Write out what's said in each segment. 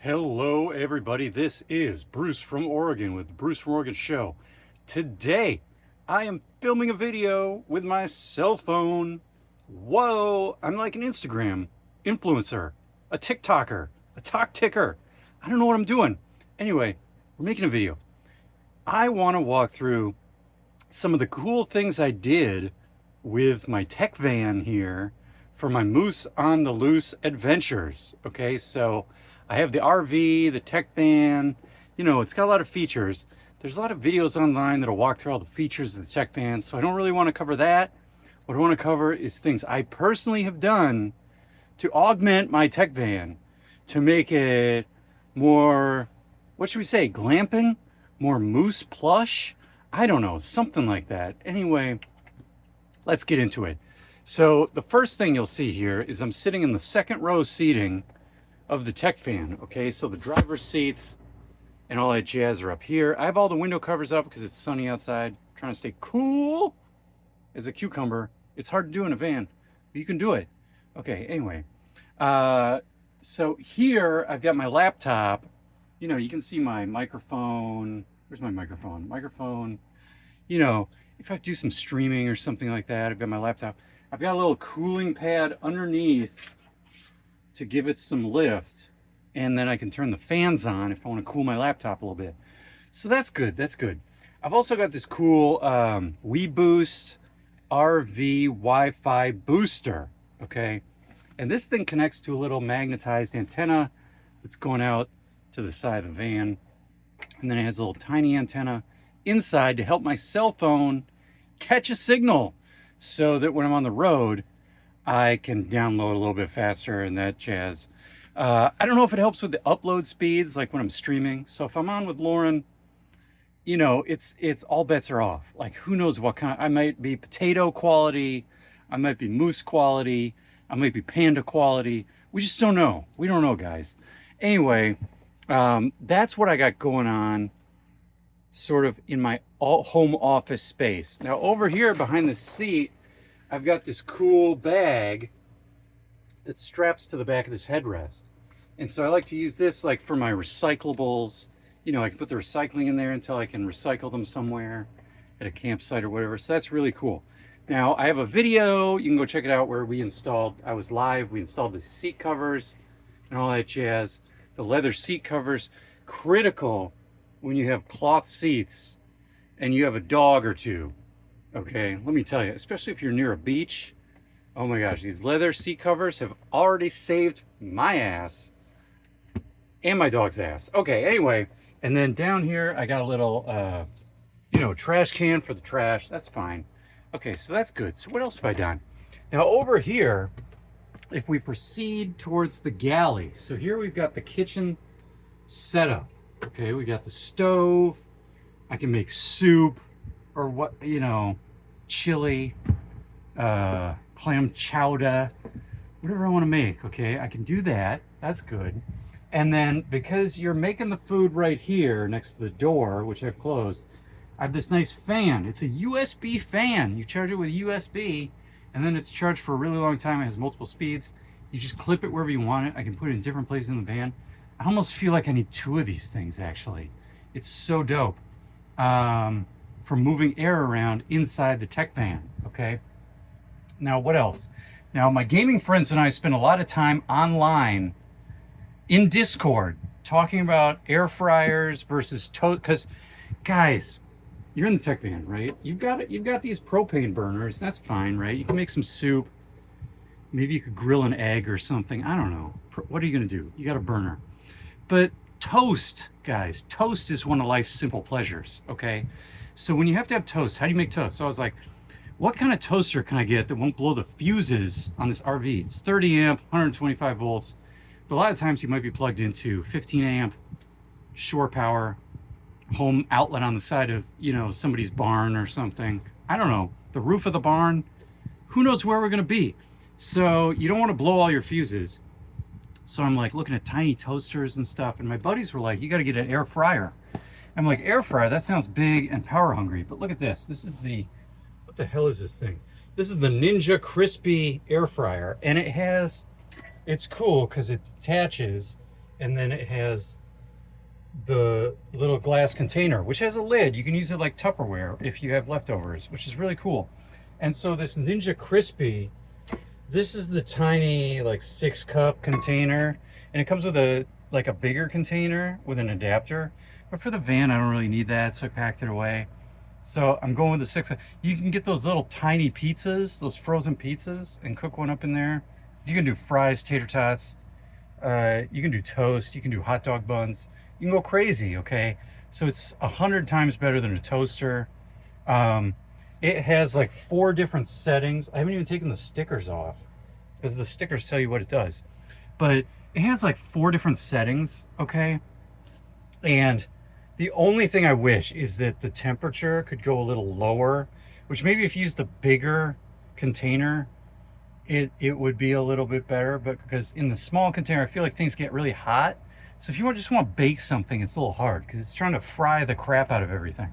Hello, everybody. This is Bruce from Oregon with the Bruce from Oregon Show. Today, I am filming a video with my cell phone. Whoa, I'm like an Instagram influencer, a TikToker, a talk ticker. I don't know what I'm doing. Anyway, we're making a video. I want to walk through some of the cool things I did with my tech van here for my Moose on the Loose adventures. Okay, so I have the RV, the tech van, it's got a lot of features. There's a lot of videos online that'll walk through all the features of the tech van, so I don't really want to cover that. What I want to cover is things I personally have done to augment my tech van to make it more, what should we say, glamping? More moose plush? I don't know, something like that. Anyway, let's get into it. So the first thing you'll see here is I'm sitting in the second row seating of the tech van. Okay, so the driver's seats and all that jazz are up here. I have all the window covers up because it's sunny outside. I'm trying to stay cool as a cucumber. It's hard to do in a van, but you can do it. Okay, anyway. So here I've got my laptop. You can see my microphone. Where's my microphone? If I do some streaming or something like that, I've got my laptop. I've got a little cooling pad underneath to give it some lift, and then I can turn the fans on if I want to cool my laptop a little bit. So that's good, that's good. I've also got this cool WeBoost RV Wi-Fi booster, okay? And this thing connects to a little magnetized antenna that's going out to the side of the van. And then it has a little tiny antenna inside to help my cell phone catch a signal so that when I'm on the road, I can download a little bit faster and that jazz. I don't know if it helps with the upload speeds, like when I'm streaming. So if I'm on with Lauren, it's all bets are off. Like, who knows what kind. I might be potato quality, I might be moose quality, I might be panda quality. We just don't know. We don't know, guys. Anyway, that's what I got going on sort of in my home office space. Now over here behind the seat, I've got this cool bag that straps to the back of this headrest. And so I like to use this like for my recyclables. I can put the recycling in there until I can recycle them somewhere at a campsite or whatever. So that's really cool. Now I have a video, you can go check it out, where we installed the seat covers and all that jazz. The leather seat covers, critical when you have cloth seats and you have a dog or two. Okay, let me tell you, especially if you're near a beach. Oh my gosh, these leather seat covers have already saved my ass and my dog's ass. Okay, anyway, and then down here I got a little, trash can for the trash. That's fine. Okay, so that's good. So what else have I done? Now over here, if we proceed towards the galley, so here we've got the kitchen setup. Okay, we got the stove. I can make soup or what, chili, clam chowder, whatever I want to make. Okay, I can do that. That's good. And then because you're making the food right here next to the door, which I've closed, I have this nice fan. It's a USB fan. You charge it with USB, and then it's charged for a really long time. It has multiple speeds. You just clip it wherever you want it. I can put it in different places in the van. I almost feel like I need two of these things, actually. It's so dope. For moving air around inside the tech van, okay? Now, what else? Now, my gaming friends and I spend a lot of time online in Discord talking about air fryers versus toast, because, guys, you're in the tech van, right? You've got these propane burners. That's fine, right? You can make some soup. Maybe you could grill an egg or something. I don't know. What are you going to do? You got a burner. But toast, guys, toast is one of life's simple pleasures, okay? So when you have to have toast, how do you make toast? So I was like, what kind of toaster can I get that won't blow the fuses on this RV? It's 30 amp, 125 volts. But a lot of times you might be plugged into 15 amp, shore power, home outlet on the side of, somebody's barn or something. I don't know, the roof of the barn. Who knows where we're gonna be? So you don't want to blow all your fuses. So I'm like looking at tiny toasters and stuff, and my buddies were like, you got to get an air fryer. I'm like, air fryer, that sounds big and power hungry. But look at this. This is what the hell is this thing? This is the Ninja Crispy air fryer, and it's cool because it detaches and then it has the little glass container, which has a lid. You can use it like Tupperware if you have leftovers, which is really cool. And so this Ninja Crispy, this is the tiny like 6-cup container, and it comes with a bigger container with an adapter. But for the van, I don't really need that, so I packed it away. So I'm going with the 6. You can get those little tiny pizzas, those frozen pizzas, and cook one up in there. You can do fries, tater tots. You can do toast. You can do hot dog buns. You can go crazy, okay? So it's 100 times better than a toaster. It has like 4 different settings. I haven't even taken the stickers off because the stickers tell you what it does. But it has like 4 different settings, okay? And the only thing I wish is that the temperature could go a little lower, which maybe if you use the bigger container, it would be a little bit better. But because in the small container, I feel like things get really hot. So if you just want to bake something, it's a little hard because it's trying to fry the crap out of everything.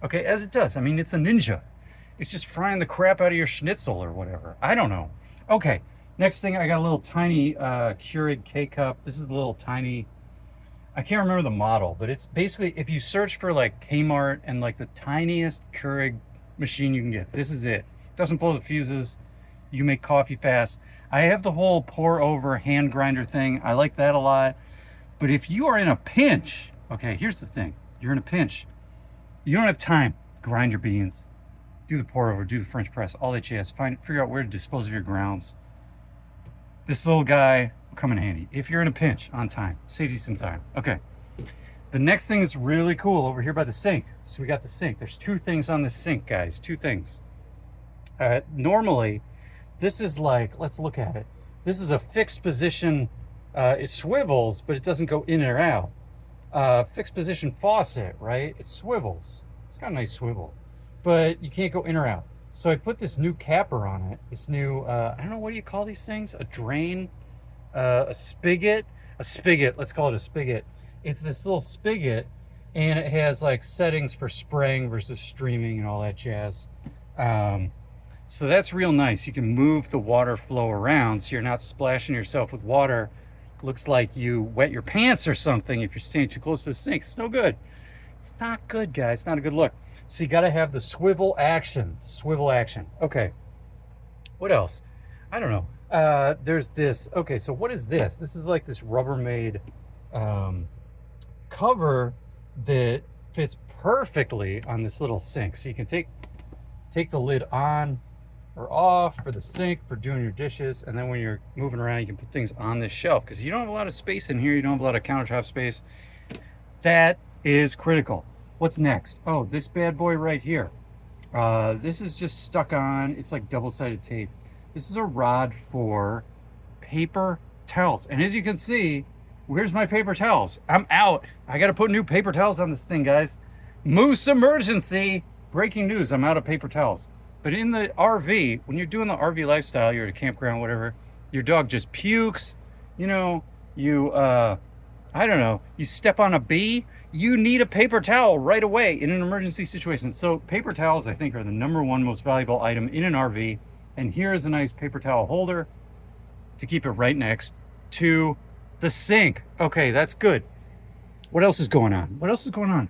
Okay, as it does. I mean, it's a Ninja. It's just frying the crap out of your schnitzel or whatever. I don't know. Okay, next thing, I got a little tiny Keurig K-Cup. This is a little tiny, I can't remember the model, but it's basically, if you search for like Kmart and like the tiniest Keurig machine you can get, this is it. Doesn't blow the fuses. You make coffee fast. I have the whole pour over hand grinder thing. I like that a lot. But if you are in a pinch, okay, here's the thing. You're in a pinch. You don't have time to grind your beans, do the pour over, do the French press, all that jazz. Figure out where to dispose of your grounds. This little guy will come in handy if you're in a pinch on time. Saves you some time. Okay. The next thing is really cool over here by the sink. So we got the sink. There's 2 things on the sink, guys. 2 things. Normally, this is like, let's look at it. This is a fixed position. It swivels, but it doesn't go in or out. Fixed position faucet, right? It swivels. It's got a nice swivel, but you can't go in or out. So I put this new capper on it. This new, I don't know, what do you call these things? A drain, a spigot, let's call it a spigot. It's this little spigot, and it has like settings for spraying versus streaming and all that jazz. So that's real nice. You can move the water flow around so you're not splashing yourself with water. Looks like you wet your pants or something if you're staying too close to the sink. It's no good. It's not good, guys. It's not a good look. So you got to have the swivel action. Swivel action. Okay. What else? I don't know. There's this. Okay, so what is this? This is like this Rubbermaid cover that fits perfectly on this little sink. So you can take the lid on or off for the sink for doing your dishes, and then when you're moving around, you can put things on this shelf because you don't have a lot of space in here. You don't have a lot of countertop space. That is critical. What's next? Oh, this bad boy right here. This is just stuck on. It's like double-sided tape. This is a rod for paper towels, and as you can see, where's my paper towels? I'm out. I got to put new paper towels on this thing, guys. Moose emergency. Breaking news, I'm out of paper towels. But in the RV, when you're doing the RV lifestyle, you're at a campground, whatever, your dog just pukes, you know, I don't know, you step on a bee, you need a paper towel right away in an emergency situation. So paper towels, I think, are the #1 most valuable item in an RV. And here is a nice paper towel holder to keep it right next to the sink. Okay, that's good. What else is going on? What else is going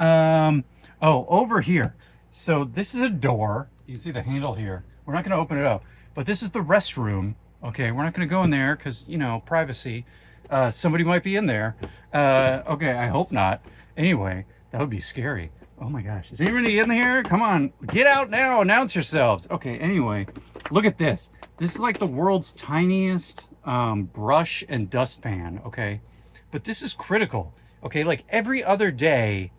on? Oh, over here. So this is a door. You can see the handle here. We're not going to open it up, but this is the restroom. Okay, we're not going to go in there because, you know, privacy. Somebody might be in there. Okay, I hope not. Anyway, that would be scary. Oh my gosh, is anybody in here? Come on, get out now, announce yourselves. Okay, anyway, look at this. This is like the world's tiniest brush and dustpan, okay? But this is critical, okay? Like every other day,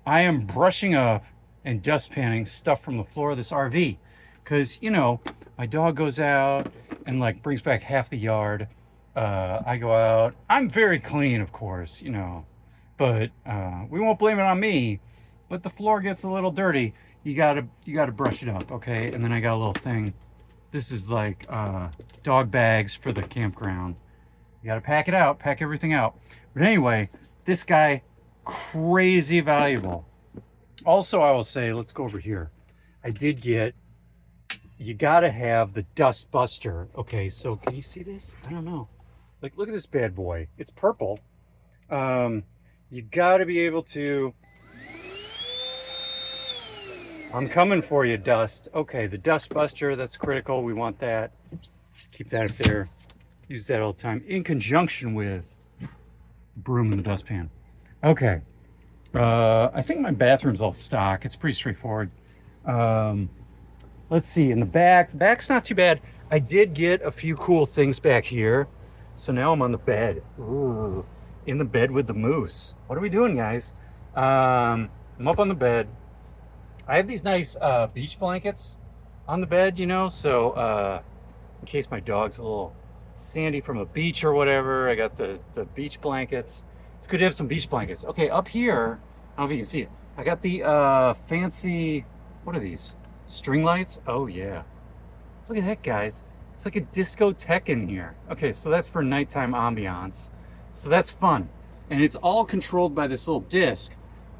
I am brushing up and dustpanning stuff from the floor of this RV. Because, you know, my dog goes out and like brings back half the yard. I go out. I'm very clean, of course, you know. But we won't blame it on me. But the floor gets a little dirty. You gotta brush it up, okay? And then I got a little thing. This is like dog bags for the campground. You gotta pack it out, pack everything out. But anyway, this guy, crazy valuable. Also, I will say, let's go over here. I did get, you gotta have the dust buster. Okay, so can you see this? I don't know. Like, look at this bad boy. It's purple. You got to be able to. I'm coming for you, dust. Okay, the dust buster, that's critical. We want that. Keep that up there. Use that all the time in conjunction with the broom and the dustpan. Okay. I think my bathroom's all stock. It's pretty straightforward. Let's see, in the back's not too bad. I did get a few cool things back here. So now I'm on the bed. Ooh, in the bed with the moose. What are we doing, guys? I'm up on the bed. I have these nice beach blankets on the bed, you know, so in case my dog's a little sandy from a beach or whatever, I got the beach blankets. It's good to have some beach blankets. Okay, up here, I don't know if you can see it. I got the fancy, what are these? String lights? Oh yeah. Look at that, guys. It's like a discotheque in here. Okay, so that's for nighttime ambiance. So that's fun. And it's all controlled by this little disc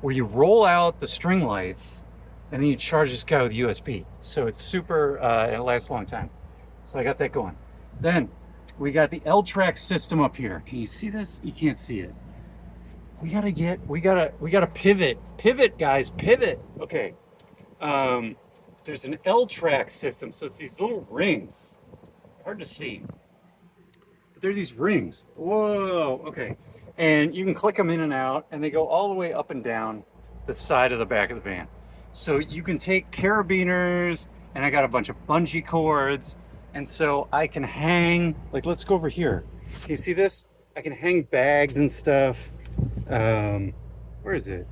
where you roll out the string lights and then you charge this guy with USB. So it's super, it lasts a long time. So I got that going. Then we got the L-track system up here. Can you see this? You can't see it. We gotta pivot. Pivot, guys, pivot. Okay. There's an L-track system. So it's these little rings. Hard to see. But they're these rings. Whoa, okay. And you can click them in and out, and they go all the way up and down the side of the back of the van. So you can take carabiners, and I got a bunch of bungee cords, and so I can hang, like let's go over here. Can you see this? I can hang bags and stuff. Where is it?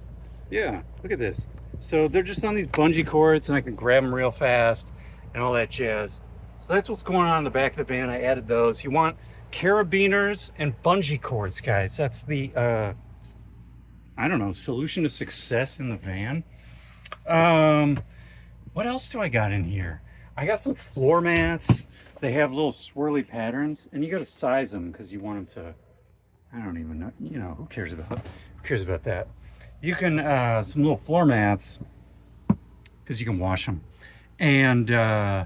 Yeah, look at this. So they're just on these bungee cords, and I can grab them real fast and all that jazz. So that's what's going on in the back of the van. I added those. You want carabiners and bungee cords, guys. That's the, I don't know, solution to success in the van. What else do I got in here? I got some floor mats. They have little swirly patterns, and you got to size them because you want them to, I don't even know, you know, who cares about that? You can, some little floor mats, because you can wash them. And, yeah,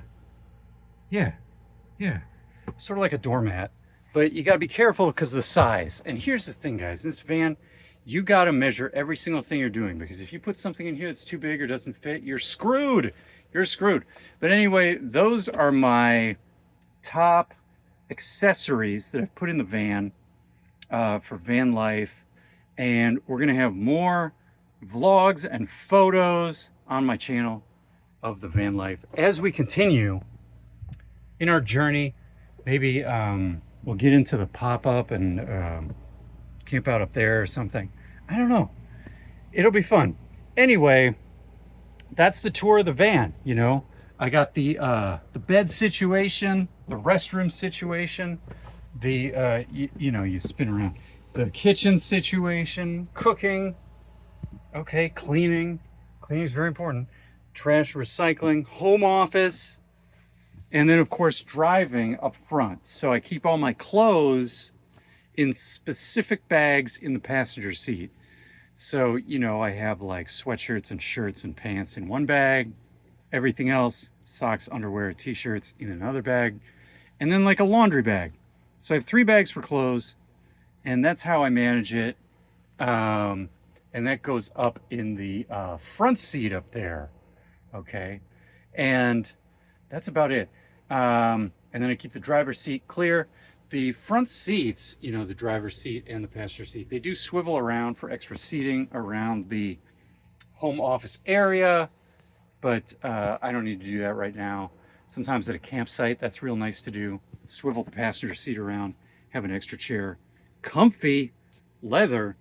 sort of like a doormat. But you got to be careful because of the size. And here's the thing, guys. In this van, you got to measure every single thing you're doing, because if you put something in here that's too big or doesn't fit, you're screwed. You're screwed. But anyway, those are my top accessories that I've put in the van for van life. And we're going to have more vlogs and photos on my channel of the van life as we continue in our journey. Maybe we'll get into the pop-up and camp out up there or something. I don't know. It'll be fun. Anyway, that's the tour of the van. You know, I got the bed situation, the restroom situation, the you know, you spin around, the kitchen situation, cooking, okay, cleaning is very important, trash, recycling, home office, and then of course driving up front. So I keep all my clothes in specific bags in the passenger seat. So, you know, I have like sweatshirts and shirts and pants in one bag, everything else, socks, underwear, t-shirts in another bag, and then like a laundry bag. So I have 3 bags for clothes, and that's how I manage it. And that goes up in the front seat up there. Okay. And that's about it. And then I keep the driver's seat clear. The front seats, you know, the driver's seat and the passenger seat, they do swivel around for extra seating around the home office area, but I don't need to do that right now. Sometimes at a campsite, that's real nice to do. Swivel the passenger seat around, have an extra chair. Comfy, leather.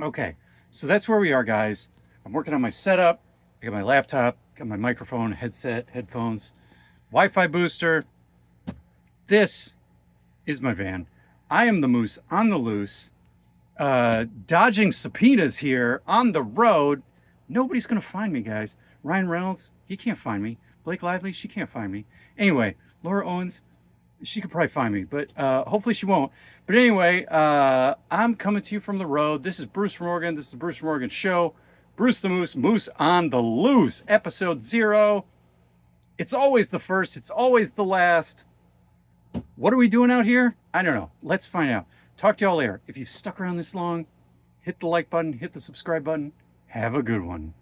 Okay, so that's where we are, guys. I'm working on my setup. I got my laptop, got my microphone, headset, headphones, Wi-Fi booster. This is my van. I am the moose on the loose, dodging subpoenas here on the road. Nobody's gonna find me, guys. Ryan Reynolds, he can't find me. Blake Lively, she can't find me. Anyway, Laura Owens, she could probably find me, but hopefully she won't. But anyway, I'm coming to you from the road. This is Bruce from Oregon. This is the Bruce from Oregon show. Bruce the Moose, Moose on the Loose, episode 0. It's always the first. It's always the last. What are we doing out here? I don't know. Let's find out. Talk to y'all later. If you've stuck around this long, hit the like button, hit the subscribe button. Have a good one.